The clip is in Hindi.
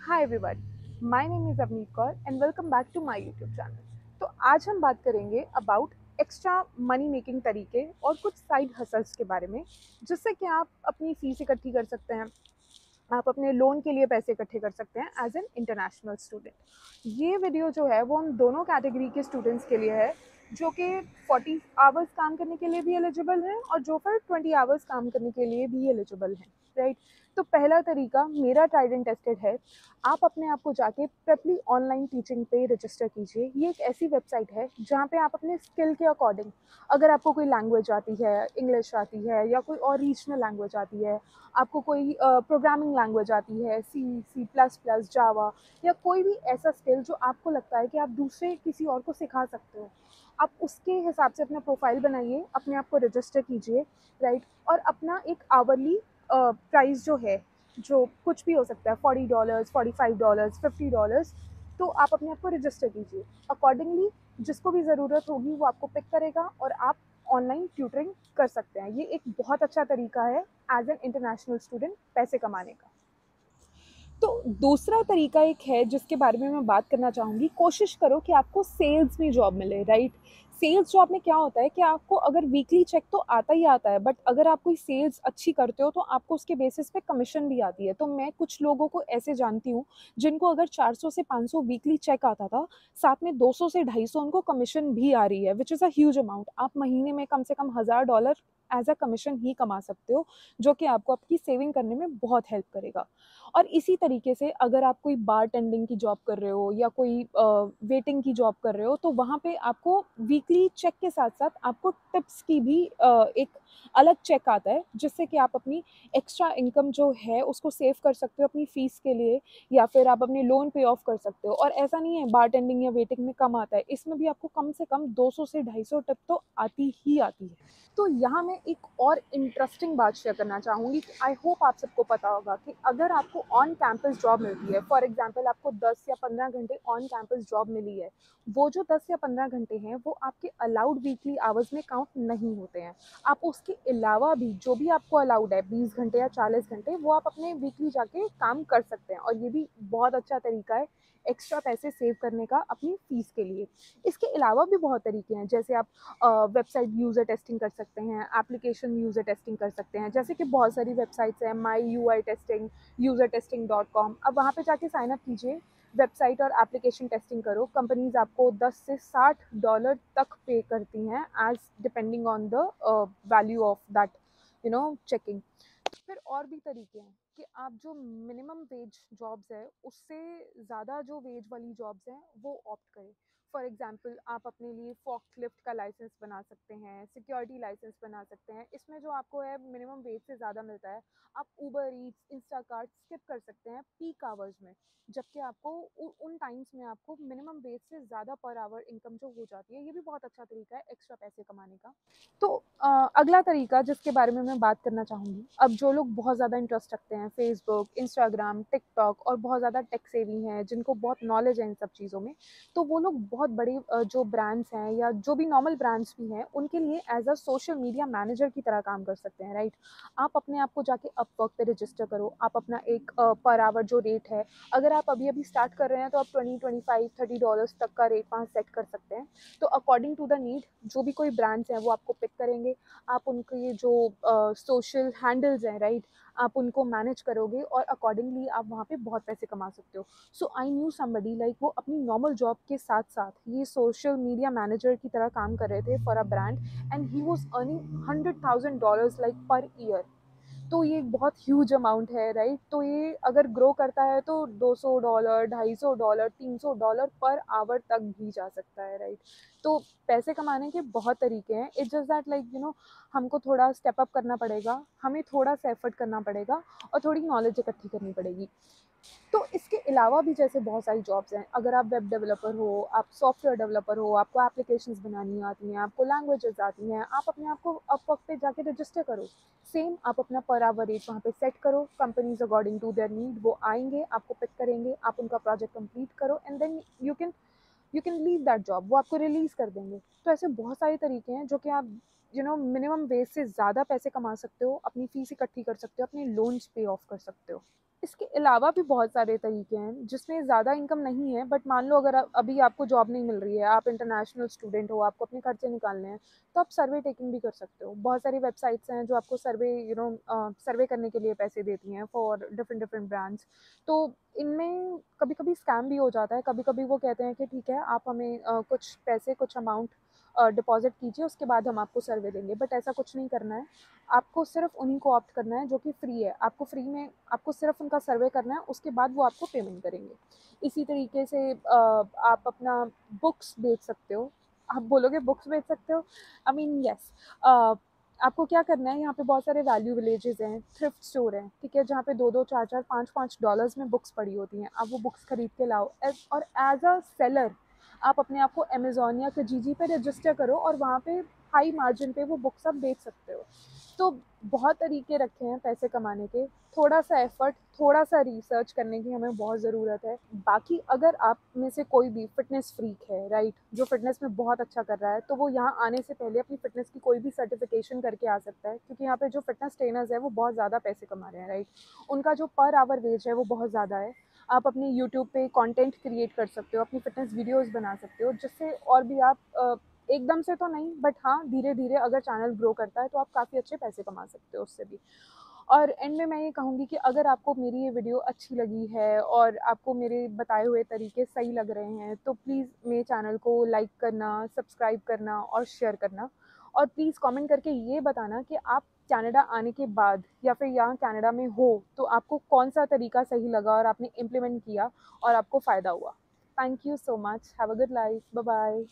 Hi everyone, my name is Avneet Kaur and welcome back to my YouTube channel. तो आज हम बात करेंगे अबाउट एक्स्ट्रा मनी मेकिंग तरीके और कुछ साइड हसल्स के बारे में, जिससे कि आप अपनी फीस इकट्ठी कर सकते हैं, आप अपने लोन के लिए पैसे इकट्ठे कर सकते हैं एज एन इंटरनेशनल स्टूडेंट। ये वीडियो जो है वो हम दोनों कैटेगरी के स्टूडेंट्स के लिए है, जो कि 40 आवर्स काम करने के लिए भी एलिजिबल हैं और जो फिर 20 आवर्स काम करने के लिए भी एलिजिबल हैं, राइट। तो पहला तरीका मेरा ट्राइड एंड टेस्टेड है। आप अपने आप को जाके प्रेपली ऑनलाइन टीचिंग पे रजिस्टर कीजिए। ये एक ऐसी वेबसाइट है जहाँ पे आप अपने स्किल के अकॉर्डिंग, अगर आपको कोई लैंग्वेज आती है, इंग्लिश आती है या कोई और रीजनल लैंग्वेज आती है, आपको कोई प्रोग्रामिंग लैंग्वेज आती है, सी++, जावा, या कोई भी ऐसा स्किल जो आपको लगता है कि आप दूसरे किसी और को सिखा सकते हो, आप उसके हिसाब से अपना प्रोफाइल बनाइए, अपने आप को रजिस्टर कीजिए, राइट। और अपना एक आवरली प्राइस जो है, जो कुछ भी हो सकता है, $40, $45, $50, तो आप अपने आप को रजिस्टर कीजिए। अकॉर्डिंगली जिसको भी ज़रूरत होगी वो आपको पिक करेगा और आप ऑनलाइन ट्यूटरिंग कर सकते हैं। ये एक बहुत अच्छा तरीका है एज एन इंटरनेशनल स्टूडेंट पैसे कमाने का। तो दूसरा तरीका एक है जिसके बारे में मैं बात करना चाहूँगी। कोशिश करो कि आपको सेल्स में जॉब मिले, राइट। सेल्स जॉब में क्या होता है कि आपको अगर वीकली चेक तो आता ही आता है, बट अगर आप कोई सेल्स अच्छी करते हो तो आपको उसके बेसिस पे कमीशन भी आती है। तो मैं कुछ लोगों को ऐसे जानती हूँ जिनको अगर 400 से 500 वीकली चेक आता था, साथ में 200 से 250 उनको कमीशन भी आ रही है, which is a huge amount. आप महीने में कम से कम $1000 एज अ कमीशन ही कमा सकते हो, जो कि आपको आपकी सेविंग करने में बहुत हेल्प करेगा। और इसी तरीके से अगर आप कोई बार टेंडिंग की जॉब कर रहे हो या कोई वेटिंग की जॉब कर रहे हो, तो वहाँ पे आपको वीकली चेक के साथ साथ आपको टिप्स की भी एक अलग चेक आता है, जिससे कि आप अपनी एक्स्ट्रा इनकम जो है उसको सेव कर सकते हो अपनी फीस के लिए, या फिर आप अपने लोन पे ऑफ कर सकते हो। और ऐसा नहीं है बार टेंडिंग या वेटिंग में कम आता है, इसमें भी आपको कम से कम 200 से 250 टिप तो आती ही आती है। तो यहाँ मैं एक और इंटरेस्टिंग बात शेयर करना चाहूँगी कि आई होप आप सबको पता होगा कि अगर आपको ऑन कैंपस जॉब मिलती है, फॉर एग्जांपल आपको 10 या 15 घंटे ऑन कैंपस जॉब मिली है, वो जो 10 या 15 घंटे हैं वो आपके अलाउड वीकली आवर्स में काउंट नहीं होते हैं। आप उसके अलावा भी जो भी आपको अलाउड है, 20 घंटे या 40 घंटे, वो आप अपने वीकली जाके काम कर सकते हैं। और ये भी बहुत अच्छा तरीका है एक्स्ट्रा पैसे सेव करने का अपनी फीस के लिए। इसके अलावा भी बहुत तरीके हैं, जैसे आप वेबसाइट यूज़र टेस्टिंग कर सकते हैं, एप्लीकेशन यूज़र टेस्टिंग कर सकते हैं। जैसे कि बहुत सारी वेबसाइट्स हैं, my you I testing, usertesting.com। अब वहाँ पे जाके साइन अप कीजिए, वेबसाइट और एप्लीकेशन टेस्टिंग करो। कंपनीज आपको 10 से $60 तक पे करती हैं as depending on the value of that checking. फिर और भी तरीके हैं कि आप जो मिनिमम वेज जॉब्स है उससे ज़्यादा जो वेज वाली जॉब्स हैं वो ऑप्ट करें। फॉर एग्जांपल आप अपने लिए फॉकलिफ्ट का लाइसेंस बना सकते हैं, सिक्योरिटी लाइसेंस बना सकते हैं। इसमें जो आपको है मिनिमम वेज से ज़्यादा मिलता है। आप ऊबर ईट्स, इंस्टाकार्ट स्किप कर सकते हैं पीक आवर्स में, जबकि आपको उन टाइम्स में आपको मिनिमम वेज से ज़्यादा पर आवर इनकम जो हो जाती है। ये भी बहुत अच्छा तरीका है एक्स्ट्रा पैसे कमाने का। तो अगला तरीका जिसके बारे में मैं बात करना चाहूँगी, अब जो लोग बहुत ज़्यादा इंटरेस्ट रखते हैं फेसबुक, इंस्टाग्राम, टिकटॉक और बहुत ज़्यादा टेक सेवी हैं, जिनको बहुत नॉलेज है इन सब चीज़ों में, तो वो लोग बहुत बड़े जो ब्रांड्स हैं या जो भी नॉर्मल ब्रांड्स भी हैं, उनके लिए as a social media manager की तरह काम कर सकते हैं, राइट। आप अपने आप को जाके अपवर्क पे रजिस्टर करो। आप अपना एक पर आवर जो रेट है, अगर आप अभी अभी स्टार्ट कर रहे हैं तो आप 20, 25, $30 तक का रेट वहाँ सेट कर सकते हैं। तो अकॉर्डिंग टू द नीड जो भी कोई ब्रांड्स हैं वो आपको पिक करेंगे। आप उनके ये जो सोशल हैंडल्स हैं, राइट, आप उनको मैनेज करोगे और अकॉर्डिंगली आप वहाँ पे बहुत पैसे कमा सकते हो। सो आई न्यू समबडी लाइक वो अपनी नॉर्मल जॉब के साथ साथ ये सोशल मीडिया मैनेजर की तरह काम कर रहे थे for a brand, and he was earning $100,000 like per year. तो ये एक बहुत ह्यूज अमाउंट है, राइट। तो ये अगर ग्रो करता है तो $200, $250, $300 पर आवर तक भी जा सकता है, राइट। तो पैसे कमाने के बहुत तरीके हैं। इट्स जस्ट दैट लाइक हमको थोड़ा स्टेप अप करना पड़ेगा, हमें थोड़ा सा एफर्ट करना पड़ेगा और थोड़ी नॉलेज इकट्ठी करनी पड़ेगी। तो इसके अलावा भी जैसे बहुत सारी जॉब्स हैं। अगर आप वेब डेवलपर हो, आप सॉफ्टवेयर डेवलपर हो, आपको एप्लीकेशंस बनानी आती हैं, आपको लैंग्वेजेस आती हैं, आप अपने आप को अपवर्क पे जाके रजिस्टर करो। सेम आप अपना पर आवर रेट वहाँ पे सेट करो। Companies according to their need वो आएंगे, आपको पिक करेंगे, आप उनका प्रोजेक्ट कंप्लीट करो and then you can leave that job. वो आपको रिलीज़ कर देंगे। तो ऐसे बहुत सारे तरीके हैं जो कि आप मिनिमम वेज से ज़्यादा पैसे कमा सकते हो, अपनी फ़ीस इकट्ठी कर सकते हो, अपने लोन्स पे ऑफ कर सकते हो। इसके अलावा भी बहुत सारे तरीके हैं जिसमें ज़्यादा इनकम नहीं है, बट मान लो अगर अभी आपको जॉब नहीं मिल रही है, आप इंटरनेशनल स्टूडेंट हो, आपको अपने खर्चे निकालने हैं, तो आप सर्वे टेकिंग भी कर सकते हो। बहुत सारी वेबसाइट्स हैं जो आपको सर्वे सर्वे करने के लिए पैसे देती हैं फॉर डिफरेंट डिफरेंट ब्रांड्स। तो इनमें कभी कभी स्कैम भी हो जाता है। कभी कभी वो कहते हैं कि ठीक है, आप हमें कुछ पैसे, कुछ अमाउंट डिपॉजिट कीजिए, उसके बाद हम आपको सर्वे देंगे। बट ऐसा कुछ नहीं करना है। आपको सिर्फ उन्हीं को ऑप्ट करना है जो कि फ्री है। आपको फ्री में आपको सिर्फ उनका सर्वे करना है, उसके बाद वो आपको पेमेंट करेंगे। इसी तरीके से आप अपना बुक्स बेच सकते हो। आप बोलोगे बुक्स बेच सकते हो, आई मीन यस। आपको क्या करना है, यहाँ पे बहुत सारे वैल्यू विलेजेस हैं, थ्रिफ्ट स्टोर हैं, ठीक है, जहाँ पे 2-2 4-4 5-5 डॉलर्स में बुक्स पड़ी होती हैं। आप वो बुक्स खरीद के लाओ और एज अ सेलर आप अपने आप को अमेज़न या किजीजी पे रजिस्टर करो और वहाँ पे हाई मार्जिन पे वो बुक्स आप बेच सकते हो। तो बहुत तरीके रखे हैं पैसे कमाने के। थोड़ा सा एफर्ट, थोड़ा सा रिसर्च करने की हमें बहुत ज़रूरत है। बाकी अगर आप में से कोई भी फिटनेस फ्रीक है, राइट, जो फिटनेस में बहुत अच्छा कर रहा है, तो वो यहाँ आने से पहले अपनी फिटनेस की कोई भी सर्टिफिकेशन करके आ सकता है, क्योंकि यहाँ पे जो फिटनेस ट्रेनर्स है वो बहुत ज़्यादा पैसे कमा रहे हैं, राइट। उनका जो पर आवर वेज है वो बहुत ज़्यादा है। आप अपनी यूट्यूब पे कंटेंट क्रिएट कर सकते हो, अपनी फिटनेस वीडियोस बना सकते हो, जिससे और भी आप एकदम से तो नहीं, बट हाँ, धीरे धीरे अगर चैनल ग्रो करता है तो आप काफ़ी अच्छे पैसे कमा सकते हो उससे भी। और एंड में मैं ये कहूँगी कि अगर आपको मेरी ये वीडियो अच्छी लगी है और आपको मेरे बताए हुए तरीके सही लग रहे हैं, तो प्लीज़ मेरे चैनल को लाइक करना, सब्सक्राइब करना और शेयर करना। और प्लीज़ कमेंट करके ये बताना कि आप कनाडा आने के बाद या फिर यहाँ कनाडा में हो तो आपको कौन सा तरीका सही लगा और आपने इम्प्लीमेंट किया और आपको फ़ायदा हुआ। Thank you so much. Have a good life. Bye bye.